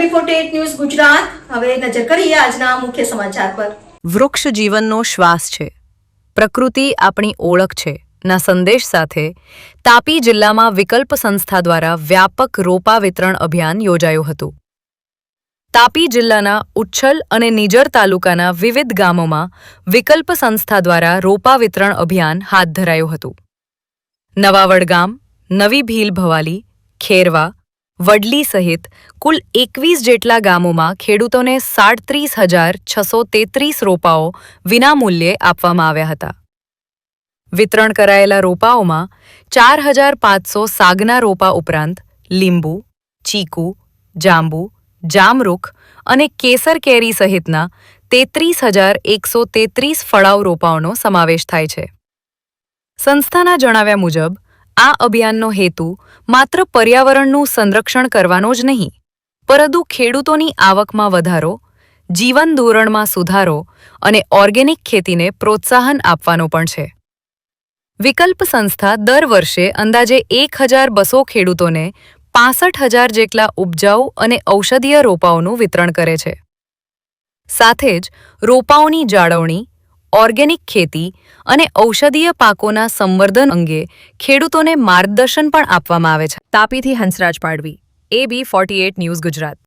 AV48 news Gujarat હવે નજર કરીએ આજના મુખ્ય સમાચાર પર। વૃક્ષ જીવનનો શ્વાસ છે, પ્રકૃતિ આપણી ઓળખ છે ના સંદેશ સાથે તાપી જિલ્લામાં વિકલ્પ સંસ્થા દ્વારા વ્યાપક રોપા વિતરણ અભિયાન યોજાયું હતું। તાપી જિલ્લાના ઉચ્છલ અને નિઝર તાલુકાના વિવિધ ગામોમાં વિકલ્પ સંસ્થા દ્વારા રોપા વિતરણ અભિયાન હાથ ધરાયું હતું। નવાવડ ગામ, નવી ભીલ ભવાલી, ખેરવા, વડલી સહિત કુલ 21 જેટલા ગામોમાં ખેડૂતોને 37,633 રોપાઓ વિનામૂલ્યે આપવામાં આવ્યા હતા। વિતરણ કરાયેલા રોપાઓમાં 4,500 સાગના રોપા ઉપરાંત લીંબુ, ચીકુ, જાંબુ, જામરૂખ અને કેસર કેરી સહિતના 33,133 ફળાઉ રોપાઓનો સમાવેશ થાય છે। સંસ્થાના જણાવ્યા મુજબ આ અભિયાનનો હેતુ માત્ર પર્યાવરણનું સંરક્ષણ કરવાનો જ નહીં, પરંતુ ખેડૂતોની આવકમાં વધારો, જીવન ધોરણમાં સુધારો અને ઓર્ગેનિક ખેતીને પ્રોત્સાહન આપવાનો પણ છે। વિકલ્પ સંસ્થા દર વર્ષે અંદાજે 1,200 ખેડૂતોને 65,000 જેટલા ઉપજાઉ અને ઔષધીય રોપાઓનું વિતરણ કરે છે। સાથે જ રોપાઓની જાળવણી, ઓર્ગેનિક ખેતી અને ઔષધીય પાકોના સંવર્ધન અંગે ખેડૂતોને માર્ગદર્શન પણ આપવામાં આવે છે। તાપીથી હંસરાજ પાડવી, AV48 ન્યૂઝ ગુજરાત।